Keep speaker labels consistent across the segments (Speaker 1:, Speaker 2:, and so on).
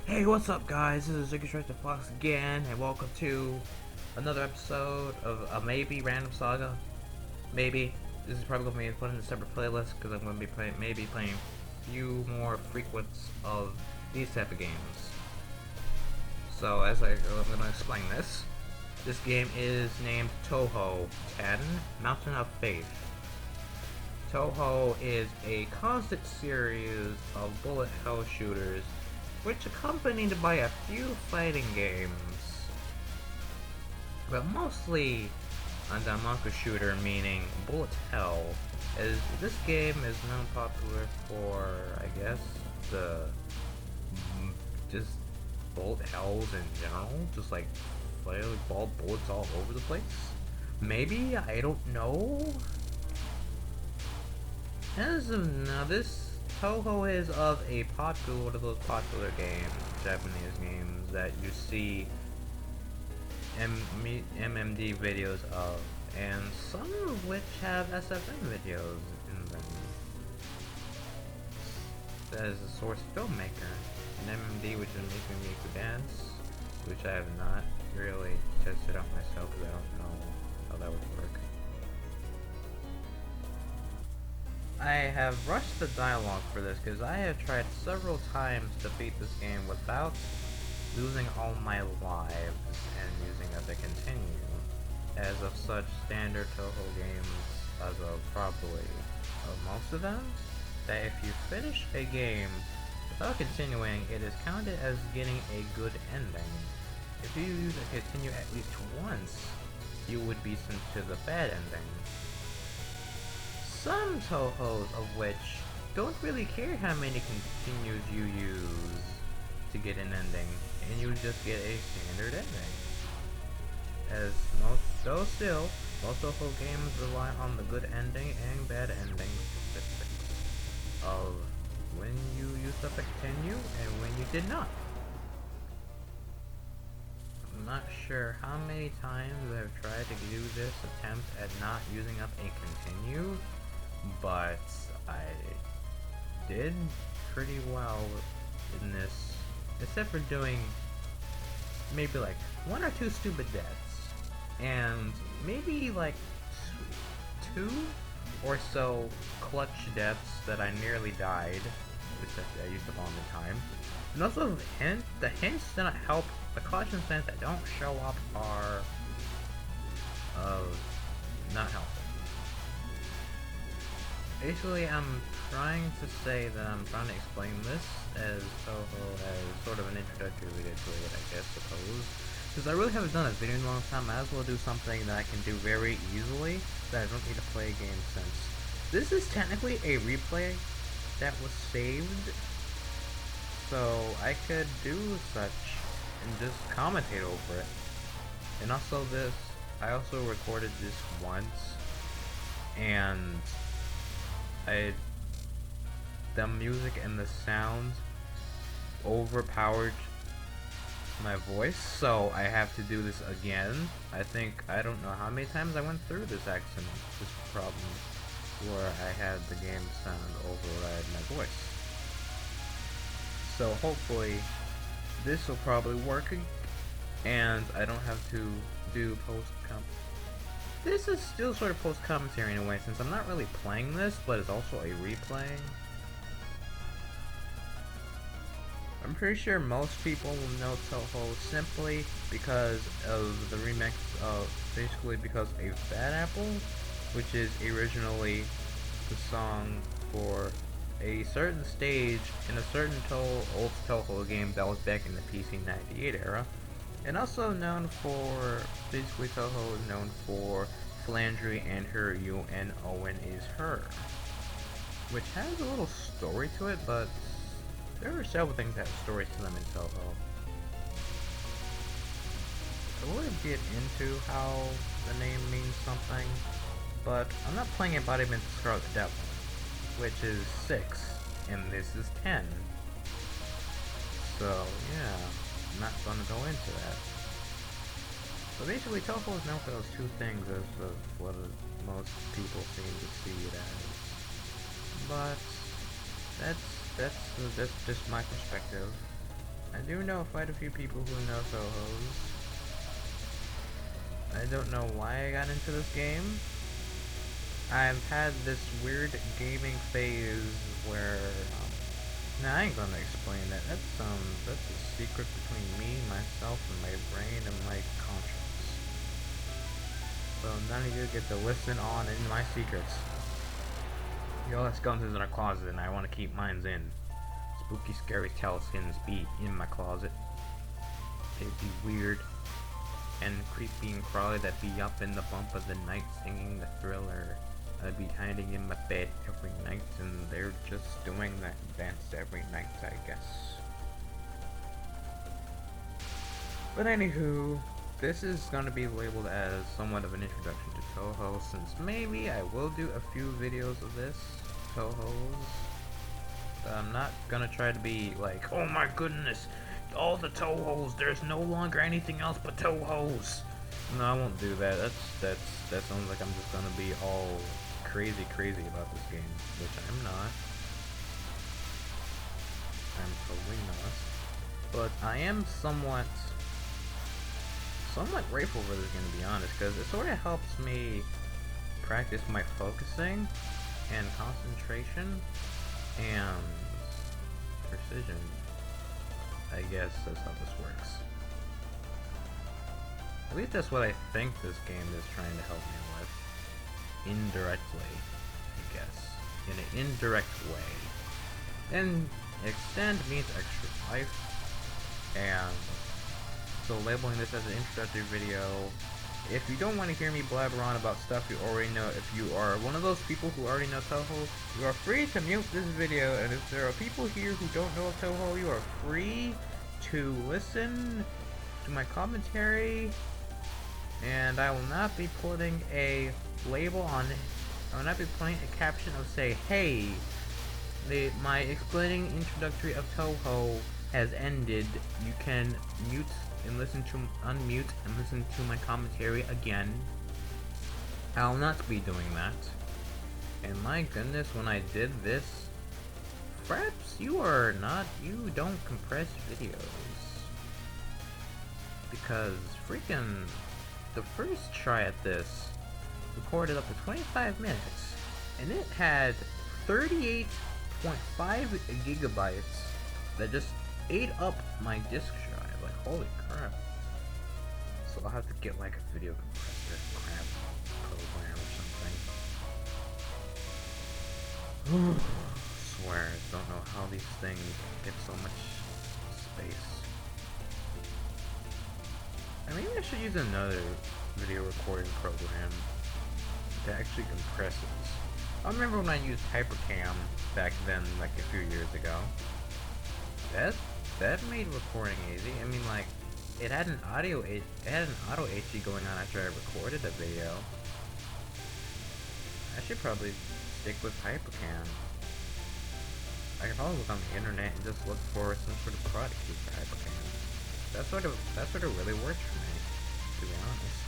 Speaker 1: Hey, what's up, guys? This is Ziggy Fox again, and welcome to another episode of a maybe random saga. Maybe this is probably going to be put in a separate playlist because I'm going to be playing a few more frequents of these type of games. So, I'm going to explain this. This game is named Touhou 10 Mountain of Faith. Touhou is a constant series of bullet hell shooters, which accompanied by a few fighting games, but mostly a Damanku shooter, meaning bullet hell, as this game is known popular for, I guess, the just bullet hells in general, just like ball bullets all over the place. Maybe, I don't know. As of now, this Touhou is of one of those popular games, Japanese games that you see MMD videos of, and some of which have SFM videos in them. That is a source filmmaker, an MMD which is making me dance, which I have not really tested out myself because I don't know how that would work. I have rushed the dialogue for this because I have tried several times to beat this game without losing all my lives and using it to continue. As of such, standard Touhou games, as of probably most of them, that if you finish a game without continuing, it is counted as getting a good ending. If you use it to continue at least once, you would be sent to the bad ending. Some Touhous of which don't really care how many continues you use to get an ending, and you just get a standard ending. As most Touhou games rely on the good ending and bad ending statistics of when you used up a continue and when you did not. I'm not sure how many times I've tried to do this attempt at not using up a continue, but I did pretty well in this, except for doing maybe like one or two stupid deaths, and maybe like two or so clutch deaths that I nearly died, which I used up all the time. And also the hints that help, the caution signs that don't show up are not helpful. Basically, I'm trying to say that I'm trying to explain this as Touhou as sort of an introductory video to it, I guess, suppose. Because I really haven't done this video in a long time, I might as well do something that I can do very easily, that I don't need to play a game since. This is technically a replay that was saved, so I could do such and just commentate over it. And also I also recorded this once, and the music and the sound overpowered my voice, so I have to do this again. I don't know how many times I went through this problem, where I had the game sound override my voice. So hopefully this will probably work, and I don't have to do this is still sort of post-commentary in a way, since I'm not really playing this, but it's also a replay. I'm pretty sure most people will know Touhou simply because of the remix of, basically because of Bad Apple, which is originally the song for a certain stage in a certain old Touhou game that was back in the PC 98 era. And also known for, basically Touhou is known for Flandry and her UN Owen is her, which has a little story to it, but there are several things that have stories to them in Touhou. I wouldn't get into how the name means something, but I'm not playing Embodiment of Scarlet Devil, which is 6, and this is 10. So yeah, I'm not going to go into that. But basically, Touhou is known for those two things as of what most people seem to see it as. But that's just my perspective. I I do know quite a few people who know Touhou's. I don't know why I got into this game. I've had this weird gaming phase where, now I ain't gonna explain that. That's a secret between me, myself, and my brain and my conscience. So none of you get to listen on in my secrets. Yo, that skeletons in our closet, and I want to keep mines in. Spooky, scary skins be in my closet. It'd be weird and creepy and crawly that be up in the bump of the night singing the thriller. I'd be hiding in my bed every night, and they're just doing that dance every night, I guess. But anywho, this is going to be labeled as somewhat of an introduction to Touhou, since maybe I will do a few videos of this, Touhou's. I'm not going to try to be like, oh my goodness, all the Touhou's, there's no longer anything else but Touhou's. No, I won't do that. That sounds like I'm just going to be all crazy about this game, which I'm not. I'm totally not. But I am somewhat grateful for this game, to be honest, because it sort of helps me practice my focusing and concentration and precision. I guess that's how this works. At least that's what I think this game is trying to help me with. Indirectly, I guess. In an indirect way. And extend means extra life. And so labeling this as an introductory video, if you don't want to hear me blabber on about stuff you already know, if you are one of those people who already know Touhou, you are free to mute this video, and if there are people here who don't know Touhou, you are free to listen to my commentary, and I will not be putting a label on it. I will not be putting a caption of say, hey, my explaining introductory of Touhou has ended. You can mute and unmute and listen to my commentary again. I'll not be doing that. And my goodness, when I did this, perhaps you don't compress videos. Because freaking, the first try at this recorded up to 25 minutes, and it had 38.5 gigabytes that just ate up my disk drive. Like, holy crap. So I'll have to get like a video compressor crap program or something. Swear, I don't know how these things get so much space. Maybe I should use another video recording program that actually compresses. I remember when I used Hypercam back then, like a few years ago. That made recording easy. I mean, like, it had an auto HD going on after I recorded a video. I should probably stick with Hypercam. I could probably look on the internet and just look for some sort of product key for Hypercam. That sort of really works for me, to be honest.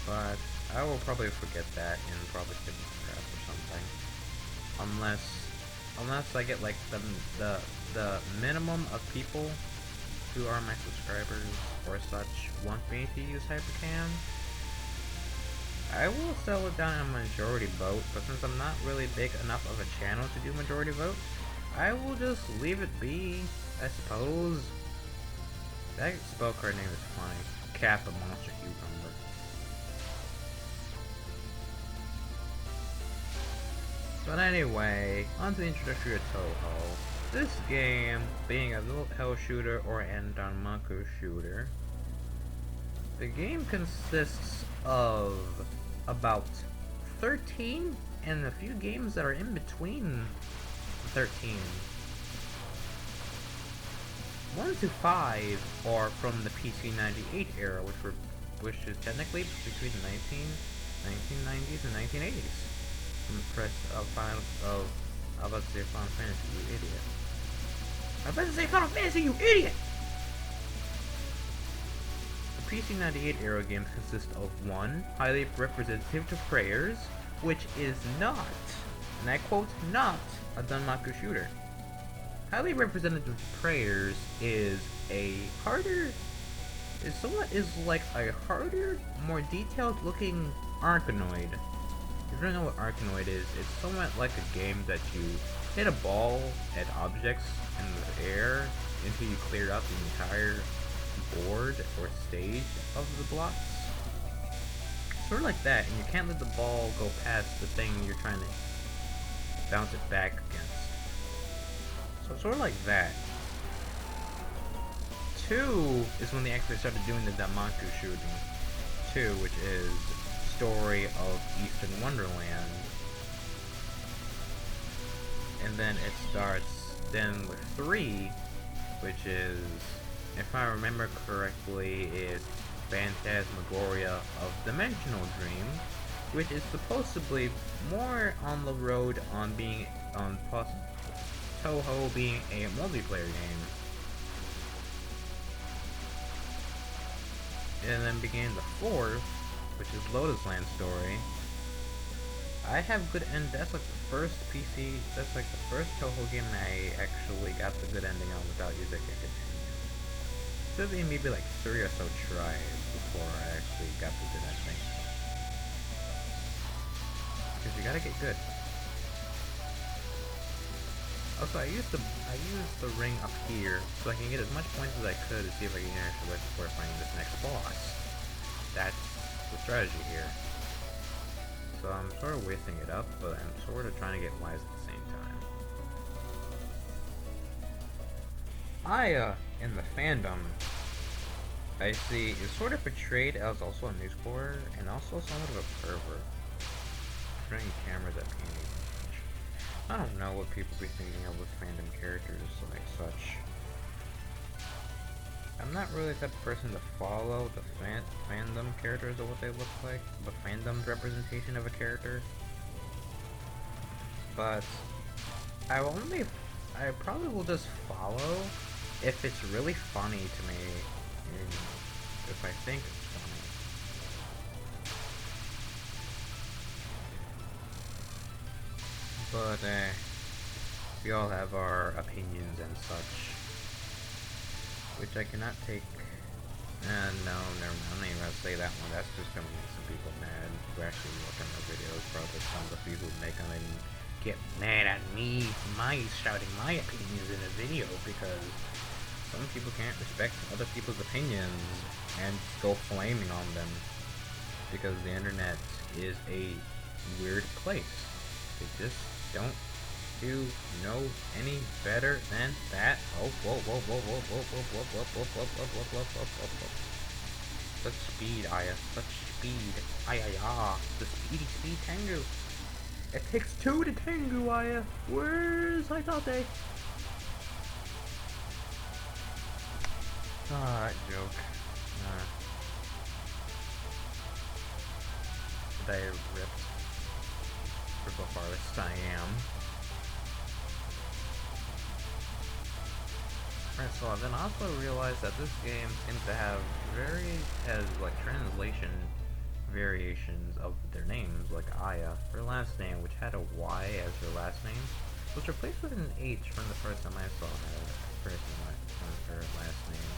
Speaker 1: But I will probably forget that and probably stick with crap or something. Unless I get like the minimum of people who are my subscribers or such want me to use Hypercam, I will settle it down in a majority vote, but since I'm not really big enough of a channel to do majority vote, I will just leave it be, I suppose. That spell card name is funny. Kappa Monster Cucumber. But anyway, on to the introductory of Touhou. This game, being a little hell shooter or an Danmaku shooter, the game consists of about 13 and a few games that are in between 13. 1 to 5 are from the PC98 era, which is technically between the 1990s and 1980s. From the press of I was about to say Final Fantasy, you idiot. I was about to say Final Fantasy, you idiot! The PC98 era games consist of 1, highly representative to prayers, which is not, and I quote, not a Danmaku shooter. highly representative prayers is a harder, is like a harder, more detailed looking Arkanoid. If you don't know what Arkanoid is, it's somewhat like a game that you hit a ball at objects in the air until you clear out the entire board or stage of the blocks. Sort of like that, and you can't let the ball go past the thing you're trying to bounce it back against. So sort of like that. 2 is when they actually started doing the Damanku shooting. 2, which is Story of Eastern Wonderland. And then it starts then with 3, which is, if I remember correctly, is Phantasmagoria of Dimensional Dream, which is supposedly more on the road on being on Touhou being a multiplayer game. And then began the 4th, which is Lotus Land Story. I have good end. That's like the first PC. That's like the first Touhou game I actually got the good ending on without using a continue. Took me maybe like 3 or so tries before I actually got the good ending. Because you gotta get good. Also, I used the ring up here so I can get as much points as I could to see if I can actually before finding this next boss. That's the strategy here. So I'm sort of wasting it up, but I'm sort of trying to get wise at the same time. Aya in the fandom, I see, is sort of portrayed as also a newsboarder and also somewhat of a pervert. Turning cameras at me. I don't know what people be thinking of with fandom characters like such. I'm not really the type of person to follow the fandom characters or what they look like, the fandom's representation of a character. But I probably will just follow if it's really funny to me, and if I think it's funny. But we all have our opinions and such, which I cannot take. No, never mind. I'm not even gonna say that one. That's just gonna make some people mad who actually look at my videos. Probably some of the people who make them and get mad at me for shouting my opinions in a video, because some people can't respect other people's opinions and go flaming on them, because the internet is a weird place. They just don't know any better than that. Oh, whoa, whoa, whoa, whoa, whoa, whoa, whoa, whoa, whoa, whoa, whoa, whoa, whoa, whoa, whoa. Such speed, Aya. Such speed. Aya. The speedy Tengu. It takes 2 to Tengu, Aya. Where's Haitate? Ah, that joke. Did I rip how farthest I am? Alright, so I then also realized that this game seems to have has like translation variations of their names, like Aya, her last name, which had a Y as her last name, was replaced with an H from the first time I saw her last name.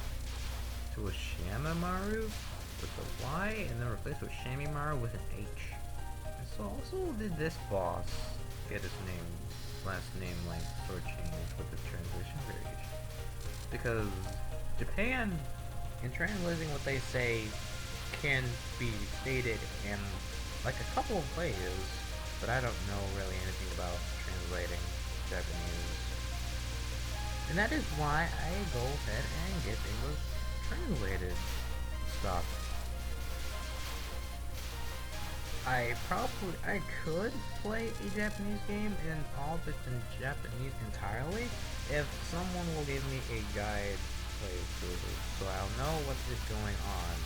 Speaker 1: So it was Shamamaru with the Y, and then replaced with Shamimaru with an H. And so also did this boss get his last name length sort of changed with the translation variation. Because Japan, in translating what they say, can be stated in like a couple of ways, but I don't know really anything about translating Japanese. And that is why I go ahead and get English translated stuff. I could play a Japanese game and all of it in Japanese entirely if someone will give me a guide playthrough, so I'll know what is going on,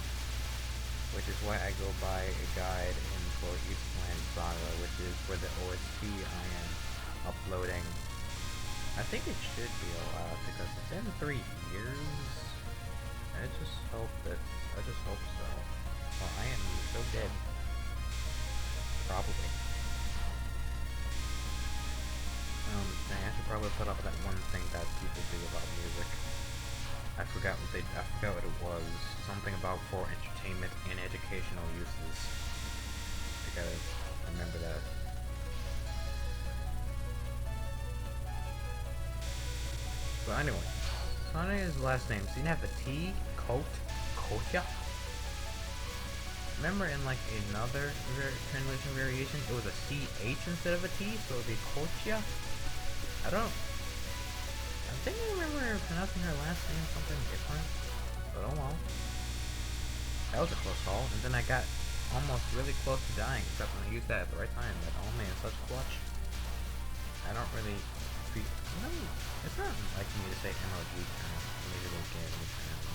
Speaker 1: which is why I go by a guide in for Eastland Saga, which is for the OST I am uploading. I think it should be allowed because it's been 3 years. I just hope so. Well, I am so dead. Probably. Dang, I should probably put up that one thing that people do about music. I forgot what it was. Something about for entertainment and educational uses. I gotta remember that. But anyway, Sonya's last name. So you have the T, Kotya. Remember in like another translation variation, it was a CH instead of a T, so it would be Kotya. I think I remember pronouncing her last name something different, but oh well. That was a close call, and then I got almost really close to dying, except when I used that at the right time. But oh man, such clutch. I don't really feel, no, it's not like me to say MLG terms, individual game terms.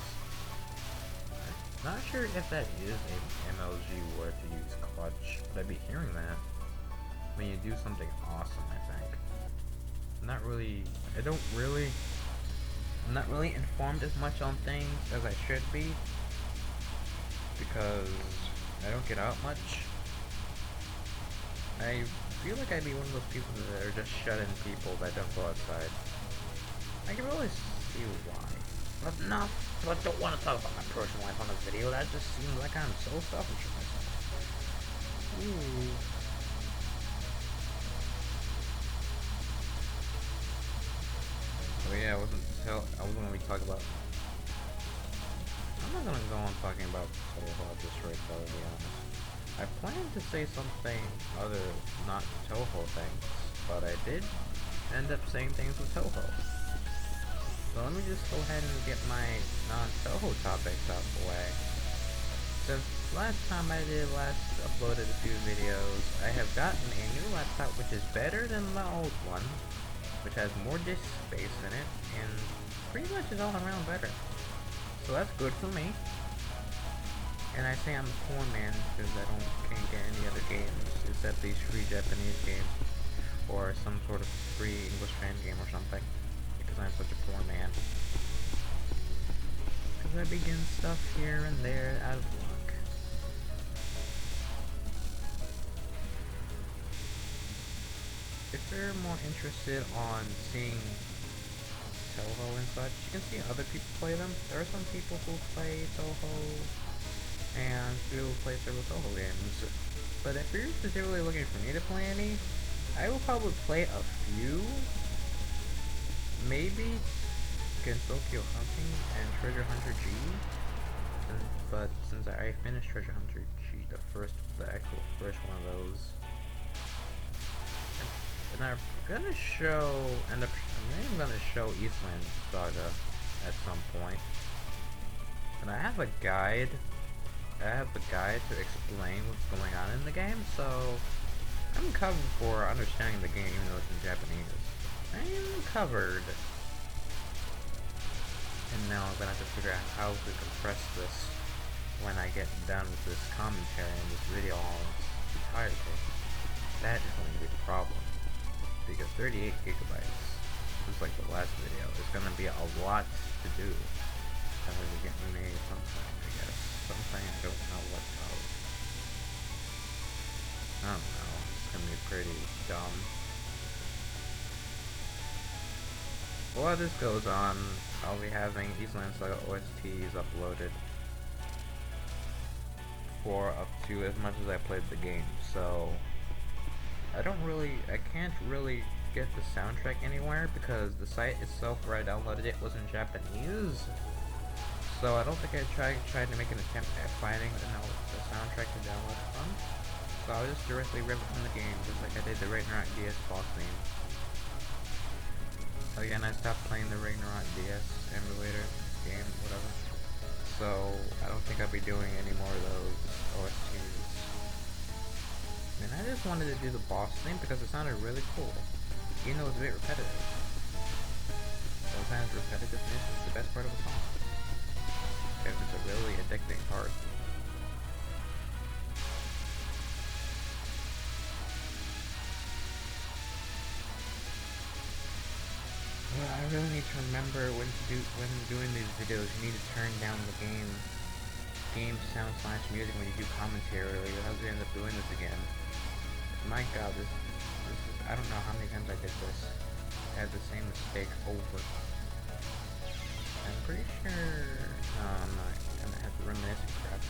Speaker 1: I'm not sure if that is a MLG word to use, clutch, but I'd be hearing that when you do something awesome, I think. I'm not really informed as much on things as I should be, because I don't get out much. I feel like I'd be one of those people that are just shut-in people that don't go outside. I can really see why. But no, I don't want to talk about my personal life on this video. That just seems like I'm so selfish with myself. Ooh. Oh yeah, I was gonna be talking about. I'm not gonna go on talking about Touhou just right though, to be honest. I planned to say something other, not Touhou things, but I did end up saying things with Touhou. So let me just go ahead and get my non-Touhou topics out of the way. Since last time I uploaded a few videos, I have gotten a new laptop which is better than the old one, which has more disk space in it, and pretty much is all around better. So that's good for me. And I say I'm a poor man because I can't get any other games except these free Japanese games or some sort of free English fan game or something, because I'm such a poor man. Because I begin stuff here and there out of luck. If you're more interested on seeing Touhou and such, you can see other people play them. There are some people who play Touhou and people who play several Touhou games. But if you're specifically looking for me to play any, I will probably play a few. Maybe Gensokyo Hunting and Treasure Hunter G. But since I finished Treasure Hunter G, the actual first one of those, and I'm gonna show, I'm gonna show Eastland Saga at some point. And I have a guide to explain what's going on in the game, so I'm covered for understanding the game even though it's in Japanese. I'm covered. And now I'm gonna have to figure out how to compress this when I get done with this commentary and this video all in its entirety. That is going to be the problem. Because 38 gigabytes, just like the last video, is going to be a lot to do. I'm going to get me something, I guess. Something I don't know what of. I don't know. It's going to be pretty dumb. While this goes on, I'll be having Eastland Saga OSTs uploaded for up to as much as I played the game, so I can't really get the soundtrack anywhere because the site itself where I downloaded it was in Japanese. So I don't think I tried to make an attempt at finding the soundtrack to download it from. So I'll just directly rip it from the game, just like I did the Ragnarok DS boss theme. Again, I stopped playing the Ragnarok DS emulator game, whatever. So I don't think I'll be doing any more of those OSTs. And I just wanted to do the boss theme because it sounded really cool, even though it was a bit repetitive. Sometimes repetitiveness is the best part of a song, because it's a really addicting part. Well, I really need to remember when doing these videos, you need to turn down the game sound / music when you do commentary, or you'll have to end up doing this again. My god, this is, I don't know how many times I did this. had the same mistake over. I'm pretty sure. No, I'm not gonna have to reminisce and crap.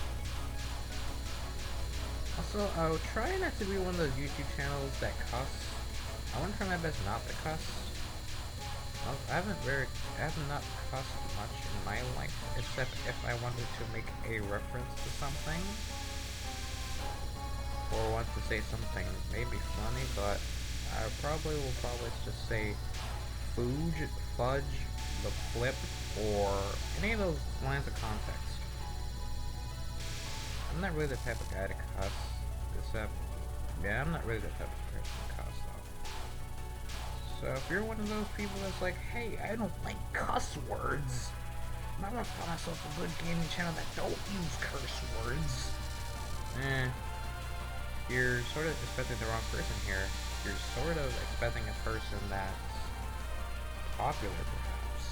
Speaker 1: Also, I'll try not to be one of those YouTube channels that cuss. I want to try my best not to cuss. I have not cussed much in my life, except if I wanted to make a reference to something, or want to say something maybe funny, but I will probably just say fudge, the flip, or any of those lines of context. I'm not really the type of guy to cuss, I'm not really the type of person to cuss, though. So if you're one of those people that's like, hey, I don't like cuss words, I want to call myself a good gaming channel that don't use curse words, you're sort of expecting the wrong person here. You're sort of expecting a person that's popular, perhaps.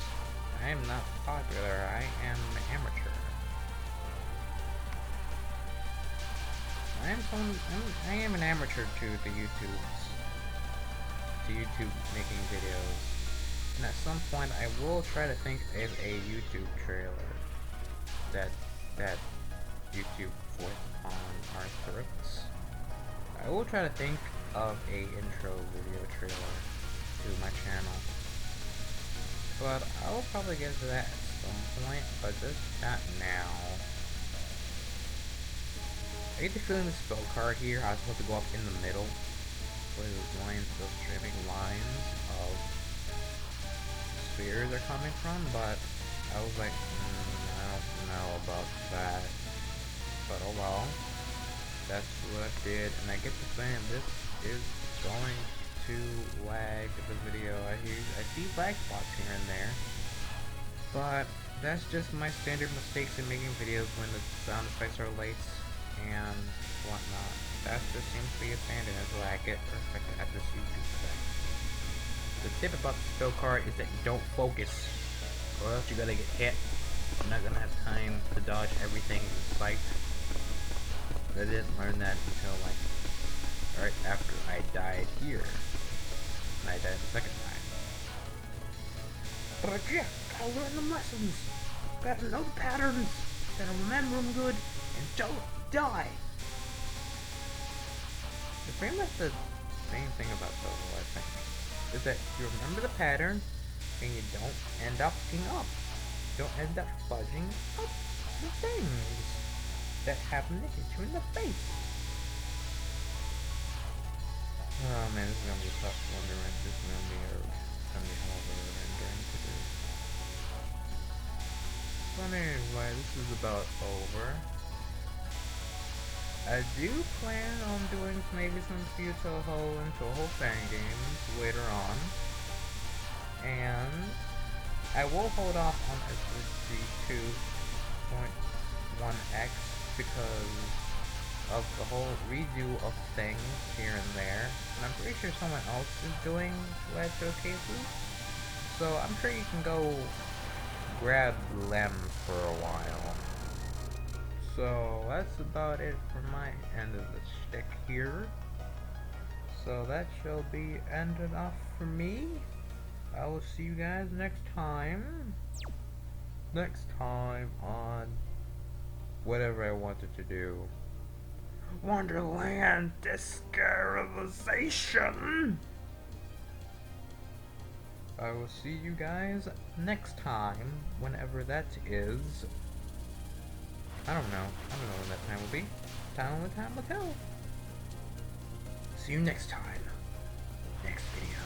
Speaker 1: I am not popular, I am amateur. I am an amateur to YouTube making videos. And at some point I will try to think of a YouTube trailer that YouTube forced upon our throats. I will try to think of a intro video trailer to my channel. But I will probably get to that at some point, but just not now. I get the feeling the spell card here, I was supposed to go up in the middle, where those streaming lines of spheres are coming from, but I was like, I don't know about that. But oh well, that's what I did, and I get the feeling this is going to lag the video. I see lag spots here and there, but that's just my standard mistakes in making videos when the sound effects are late and whatnot. That just seems to be a standard until I get perfect at this YouTube thing. The tip about the spell card is that you don't focus, or else you're gonna get hit. I'm not gonna have time to dodge everything in sight. I didn't learn that until like right after I died here. And I died the second time. But yeah, gotta learn the lessons. Gotta know the patterns. Gotta remember them good and don't die. It's pretty much the same thing about Touhou, I think. Is that you remember the pattern and you don't end up fucking up. You don't end up fudging up the things that happen to hit you in the face. Oh man, this is gonna be a tough one to rent. This is gonna be hell of a rendering to do. But anyway, this is about over. I do plan on doing maybe some few Touhou and Touhou fan games later on. And I will hold off on SSD 2.1x because of the whole redo of things here and there. And I'm pretty sure someone else is doing live showcases. So I'm sure you can go grab them for a while. So that's about it for my end of the stick here. So that shall be ended off for me. I will see you guys next time. Next time on whatever I wanted to do. Wonderland Discarization! I will see you guys next time, whenever that is. I don't know when that time will be. Time will tell. See you next time. Next video.